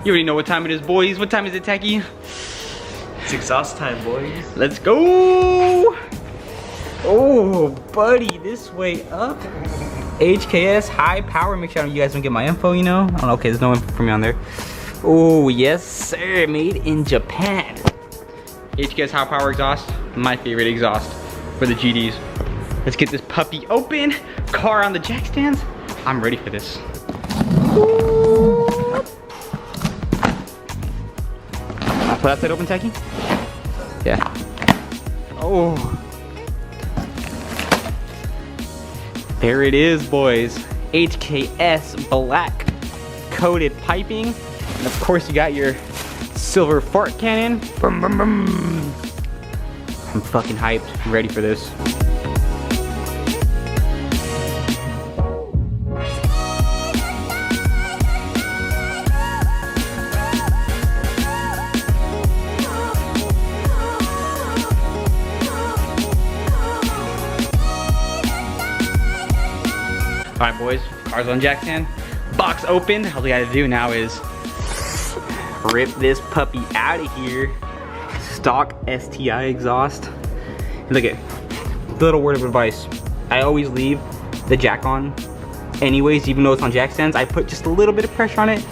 You already know what time it is, boys. What time is it, Techie? It's exhaust time, boys. Let's go. Oh, buddy, this way up. HKS high power. Make sure you guys don't get my info, you know. I don't know. Okay, there's no info for me on there. Oh, yes, sir. Made in Japan. HKS high power exhaust. My favorite exhaust for the GDs. Let's get this puppy open. Car on the jack stands. I'm ready for this. Put that side open, Techie? Yeah. Oh. There it is, boys. HKS black coated piping. And of course you got your silver fart cannon. Brum, brum, brum. I'm fucking hyped. I'm ready for this. Alright, boys, car's on jack stand, box open. All we gotta do now is rip this puppy out of here. Stock STI exhaust. And look at, little word of advice. I always leave the jack on anyways, even though it's on jack stands. I put just a little bit of pressure on it,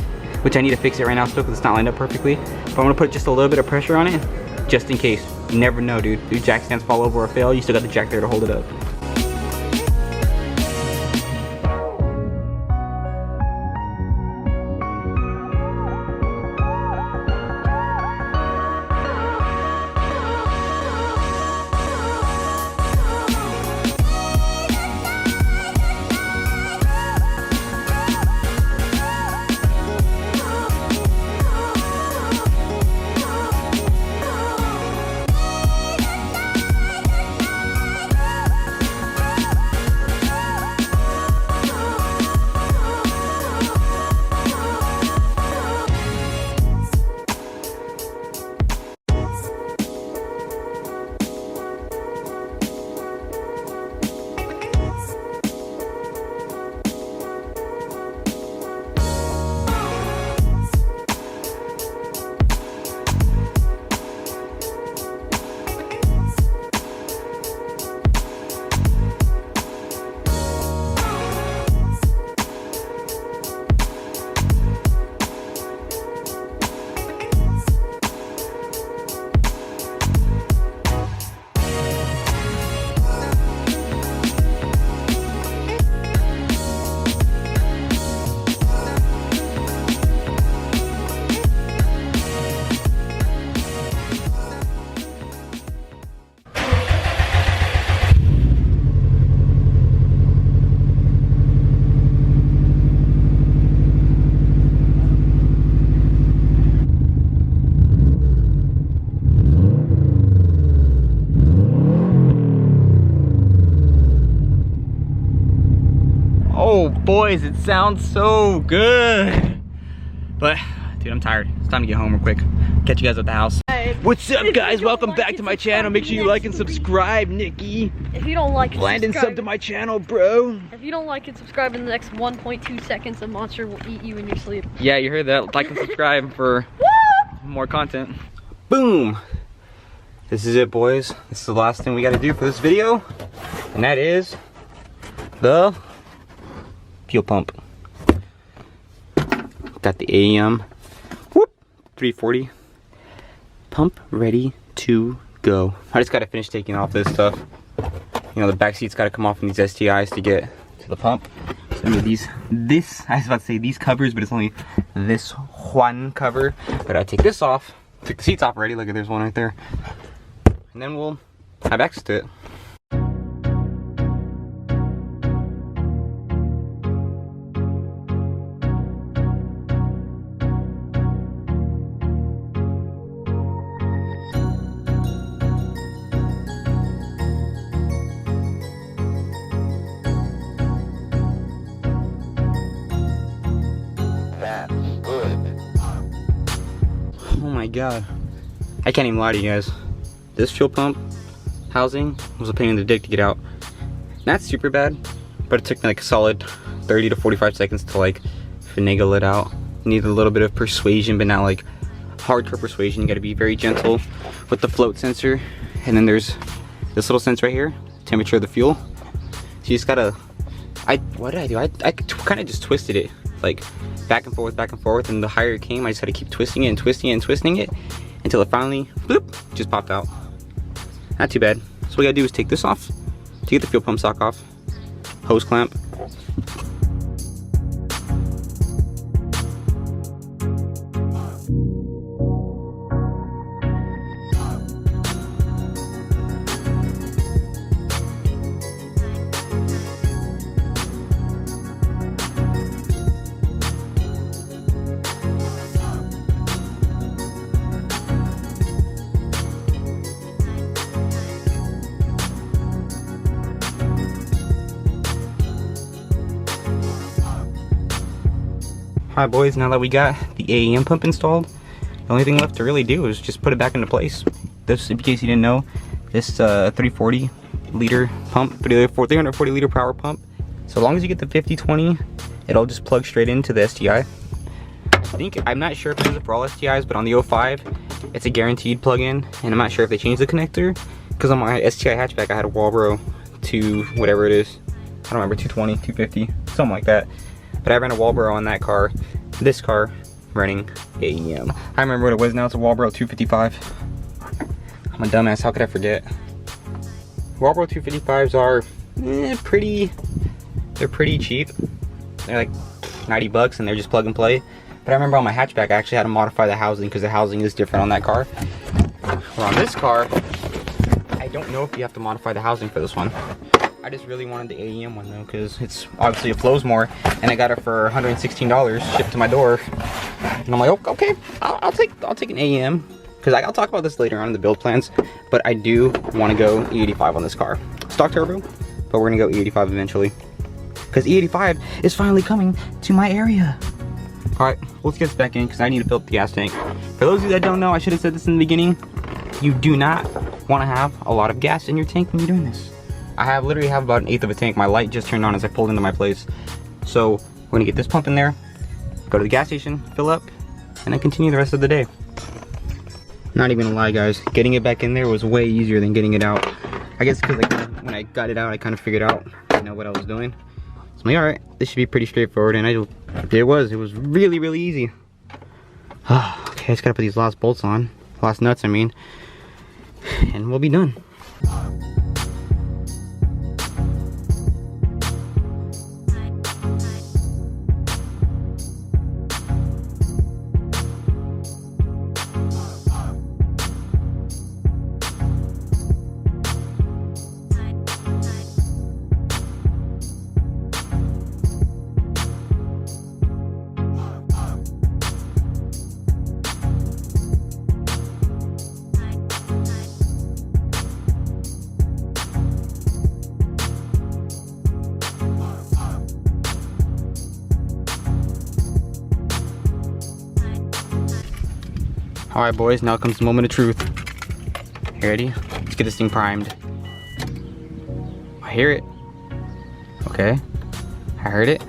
which I need to fix it right now still because it's not lined up perfectly. But I'm gonna put just a little bit of pressure on it, just in case. You never know, dude. If jack stands fall over or fail, you still got the jack there to hold it up. Oh, boys, it sounds so good. But, dude, I'm tired. It's time to get home real quick. Catch you guys at the house. What's up, guys? Welcome back to my channel. Make sure you like and subscribe, Nikki. If you don't like it, Landon, sub to my channel, bro. If you don't like it, subscribe in the next 1.2 seconds. A monster will eat you in your sleep. Yeah, you heard that. Like and subscribe for more content. Boom. This is it, boys. This is the last thing we got to do for this video. And that is the fuel pump. Got the AEM 340 pump ready to go. I just gotta finish taking off this stuff. You know, the back seat's gotta come off in these STIs to get to the pump. So I mean I was about to say these covers, but it's only this one cover. But I take this off, took the seats off already. Look at, there's one right there. And then we'll have access to it. Oh my god, I can't even lie to you guys. This fuel pump housing was a pain in the dick to get out. Not super bad, but it took me like a solid 30 to 45 seconds to like finagle it out. You need a little bit of persuasion, but not like hardcore persuasion. You gotta be very gentle with the float sensor. And then there's this little sensor right here, temperature of the fuel. So you just gotta, what did I do? I kind of just twisted it, like back and forth, and the higher it came, I just had to keep twisting it and twisting it and twisting it until it finally, bloop, just popped out. Not too bad. So what you gotta do is take this off to get the fuel pump sock off, hose clamp. Alright boys, now that we got the AEM pump installed, the only thing left to really do is just put it back into place. This, in case you didn't know, this 340 liter pump, 340 liter power pump. So long as you get the 50/20, it'll just plug straight into the STI. I'm not sure if it's for all STIs, but on the 05, it's a guaranteed plug-in, and I'm not sure if they changed the connector, because on my STI hatchback I had a Walbro to whatever it is, I don't remember, 220, 250, something like that. But I ran a Walbro on that car, this car running AEM. I remember what it was now, it's a Walbro 255. I'm a dumbass, how could I forget? Walbro 255s are they're pretty cheap. They're like 90 bucks and they're just plug and play. But I remember on my hatchback I actually had to modify the housing because the housing is different on that car. Well, on this car, I don't know if you have to modify the housing for this one. I just really wanted the AEM one though, because it's obviously it flows more, and I got it for $116 shipped to my door. And I'm like, oh, okay, I'll take an AEM, because I'll talk about this later on in the build plans. But I do want to go E85 on this car, stock turbo, but we're gonna go E85 eventually, because E85 is finally coming to my area. All right, let's get this back in because I need to fill up the gas tank. For those of you that don't know, I should have said this in the beginning. You do not want to have a lot of gas in your tank when you're doing this. I literally have about 1/8 of a tank. My light just turned on as I pulled into my place. So we're gonna get this pump in there, go to the gas station, fill up, and then continue the rest of the day. Not even gonna lie guys, getting it back in there was way easier than getting it out. I guess because when I got it out, I kind of figured out, what I was doing. So I'm like, all right, this should be pretty straightforward, and it was really, really easy. Okay, I just gotta put these last bolts on, last nuts I mean, and we'll be done. All right, boys, now comes the moment of truth. You ready? Let's get this thing primed. I hear it. Okay, I heard it.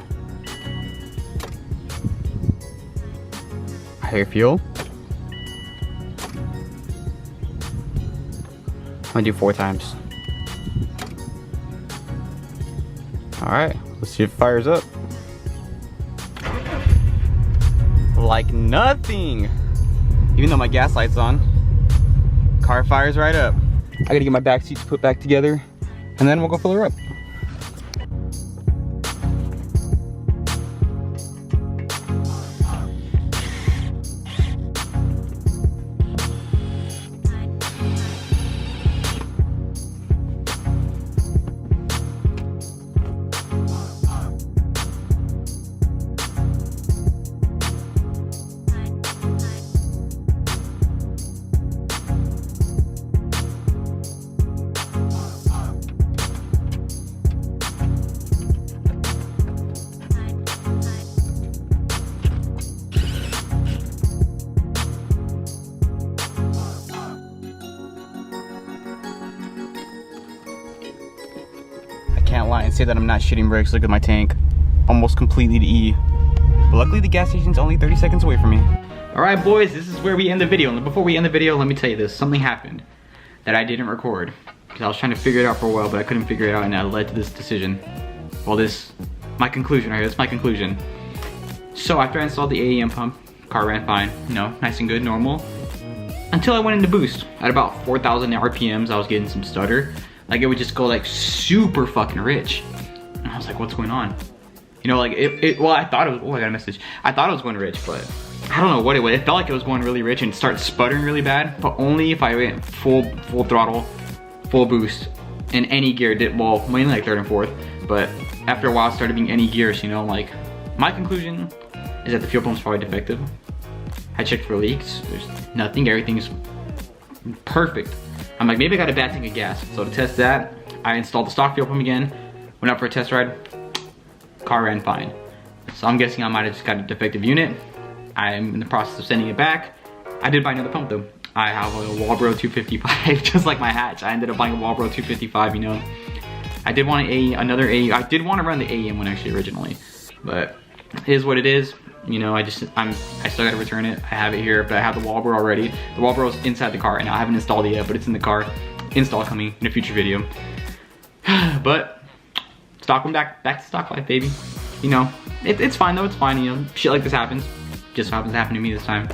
I hear fuel. I'm gonna do 4 times. All right, let's see if it fires up. Like nothing. Even though my gas light's on, car fires right up. I gotta get my back seats put back together, and then we'll go fill her up. Can't lie and say that I'm not shitting bricks. Look at my tank, almost completely to E. But luckily the gas station's only 30 seconds away from me. All right, boys, this is where we end the video. And before we end the video, let me tell you this. Something happened that I didn't record. Because I was trying to figure it out for a while, but I couldn't figure it out, and that led to this decision. Well, my conclusion right here, that's my conclusion. So after I installed the AEM pump, car ran fine, you know, nice and good, normal. Until I went into boost. At about 4,000 RPMs, I was getting some stutter. Like, it would just go like super fucking rich. And I was like, what's going on? You know, like well, I thought it was, oh, I got a message. I thought it was going rich, but I don't know what it was. It felt like it was going really rich and started sputtering really bad, but only if I went full throttle, full boost, in any gear. Well, mainly like third and fourth, but after a while it started being any gears, you know, like, my conclusion is that the fuel pump's probably defective. I checked for leaks, there's nothing, everything's perfect. I'm like, maybe I got a bad tank of gas. So to test that, I installed the stock fuel pump again, went out for a test ride, car ran fine. So I'm guessing I might have just got a defective unit. I'm in the process of sending it back. I did buy another pump though. I have a Walbro 255, just like my hatch. I ended up buying a Walbro 255, you know. I did want another AE. I did want to run the AEM one actually originally, but it is what it is. You know, I still gotta return it. I have it here, but I have the Walbro already. The Walbro's inside the car, and I haven't installed it yet, but it's in the car. Install coming in a future video. But stock one back to stock life, baby. You know, it's fine though. It's fine. You know, shit like this happens. Just so happens to happen to me this time,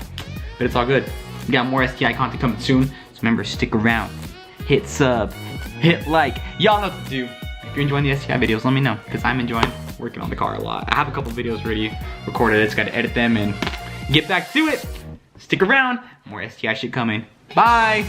but it's all good. We got more STI content coming soon, so remember, stick around. Hit sub, hit like. Y'all know what to do. If you're enjoying the STI videos, let me know, because I'm enjoying working on the car a lot. I have a couple videos already recorded. I just gotta edit them and get back to it. Stick around, more STI shit coming. Bye.